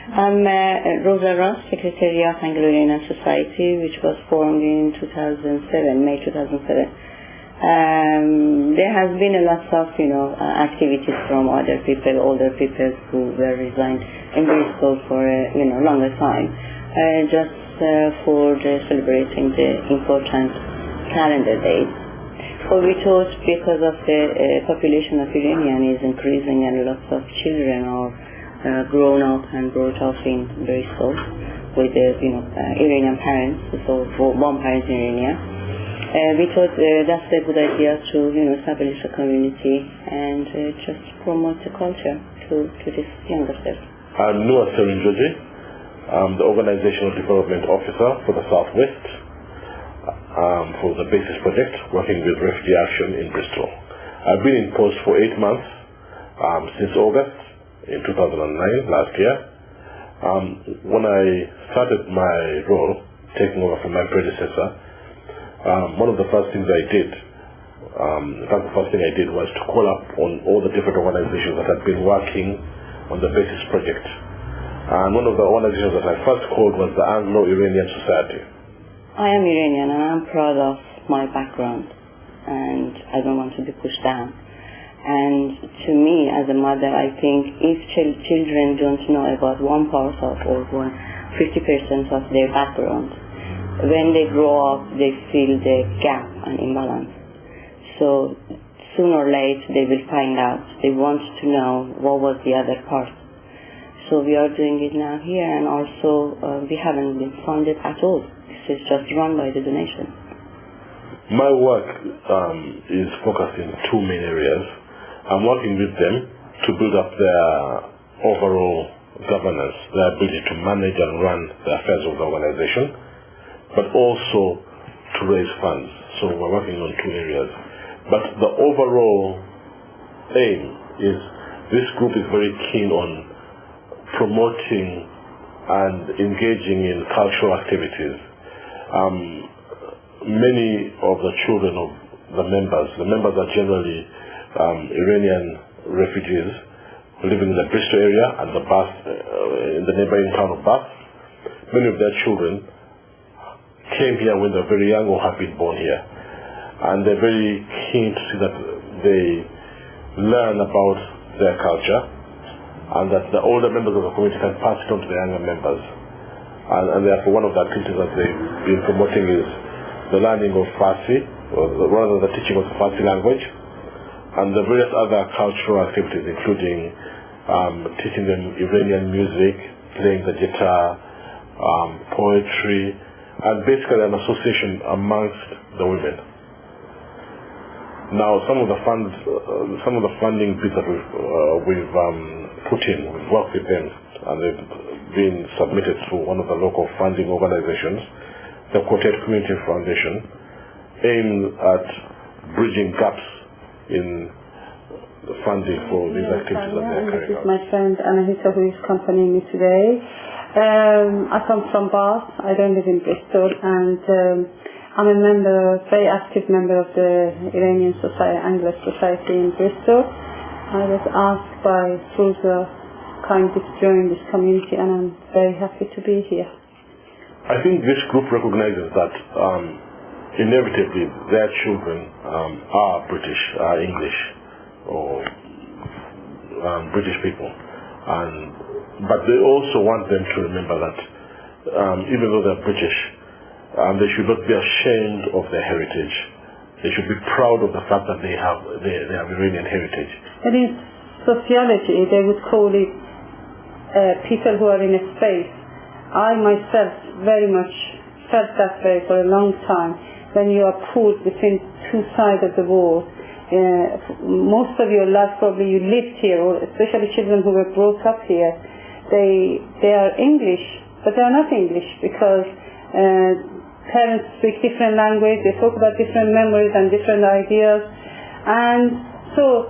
I'm Rosa Ross, Secretary of Anglo-Iranian Society, which was formed in 2007, May 2007. There has been a lot of, activities from other people, older people who were resigned in Bristol for a, longer time, just for celebrating the important calendar days. So we thought because of the population of Iranian is increasing and lots of children are grown up and brought up in Bristol with Iranian parents, so one parent in Iranian. We thought that's a good idea to establish a community and just promote the culture to these youngsters. I'm Noah Serinjoji. I'm the Organizational Development Officer for the Southwest for the BASIS project, working with Refugee Action in Bristol. I've been in post for 8 months since August in 2009, last year. When I started my role, taking over from my predecessor, one of the first things I did, the first thing I did was to call up on all the different organizations that had been working on the BASIS project. And one of the organizations that I first called was the Anglo-Iranian Society. I am Iranian and I'm proud of my background and I don't want to be pushed down. And to me, as a mother, I think if children don't know about one part of or 50% of their background, when they grow up, they feel the gap and imbalance. So sooner or later, they will find out. They want to know what was the other part. So we are doing it now here, and also we haven't been funded at all. This is just run by the donation. My work is focused in two main areas. I'm working with them to build up their overall governance, their ability to manage and run the affairs of the organization, but also to raise funds. So we're working on two areas. But the overall aim is this group is very keen on promoting and engaging in cultural activities. Many of the children of the members are generally Iranian refugees living in the Bristol area and in the neighboring town of Bath. Many of their children came here when they were very young or have been born here. And they're very keen to see that they learn about their culture and that the older members of the community can pass it on to the younger members. And therefore one of the activities that they've been promoting is the learning of Farsi, or rather the teaching of the Farsi language, and the various other cultural activities, including teaching them Iranian music, playing the guitar, poetry, and basically an association amongst the women. Now, some of the funding bits that we've put in, we've worked with them, and they've been submitted to one of the local funding organizations, the Quartet Community Foundation, aimed at bridging gaps in the funding for these activities that they're carrying out. This is my friend Anahita who is accompanying me today. I come from Bath. I don't live in Bristol, and I'm a very active member of the Iranian Society, Anglo Society in Bristol. I was asked by Rosa kindly to join this community, and I'm very happy to be here. I think this group recognizes that inevitably their children are British, are English, or British people, but they also want them to remember that even though they're British, they should not be ashamed of their heritage. They should be proud of the fact that they have Iranian heritage. And in sociology, they would call it people who are in a space. I myself very much felt that way for a long time. When you are pulled between two sides of the wall, most of your life probably you lived here, or especially children who were brought up here, they are English, but they are not English because parents speak different language, they talk about different memories and different ideas, and so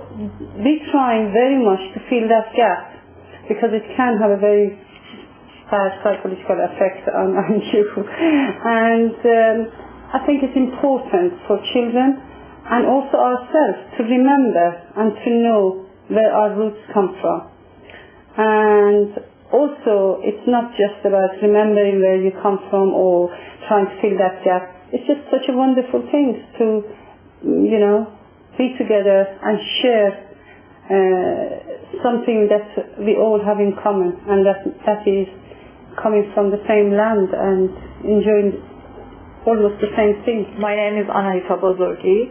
we're trying very much to fill that gap because it can have a very bad psychological effect on you. And I think it's important for children and also ourselves to remember and to know where our roots come from. And also, it's not just about remembering where you come from or trying to fill that gap. It's just such a wonderful thing to, be together and share something that we all have in common, and that is coming from the same land and enjoying almost the same thing. My name is Anahita Bozorgi,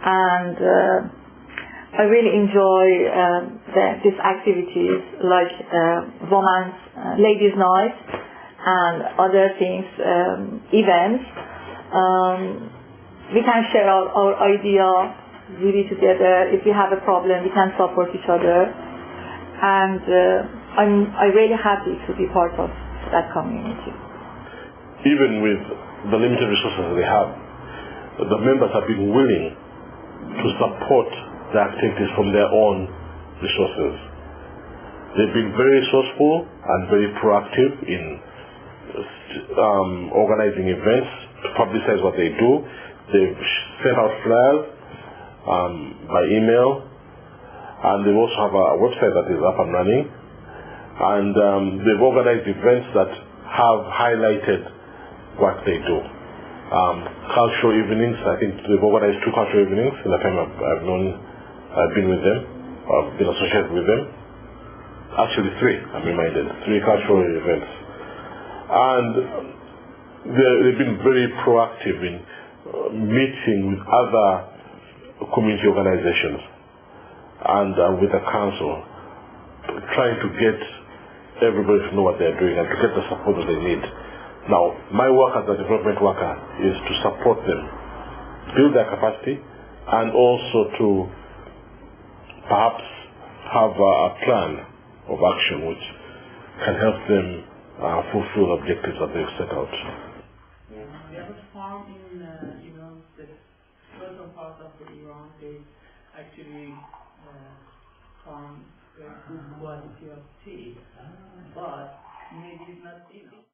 and I really enjoy these activities like women's ladies' night and other things, events. We can share our idea really together. If we have a problem, we can support each other, and I'm really happy to be part of that community. Even with the limited resources they have, the members have been willing to support the activities from their own resources. They've been very resourceful and very proactive in organizing events to publicize what they do. They've sent out flyers by email, and they also have a website that is up and running, and they've organized events that have highlighted what they do. Cultural evenings, I think they've organized 2 cultural evenings in the time I've been with them, I've been associated with them. Actually 3, I'm reminded, 3 cultural events. And they've been very proactive in meeting with other community organizations and with the council, trying to get everybody to know what they're doing and to get the support that they need. Now, my work as a development worker is to support them, build their capacity, and also to perhaps have a plan of action which can help them fulfill the objectives that they've set out. Yeah, we have a farm in, the southern part of Iran. They actually farm very good quality of tea, but maybe it's not enough.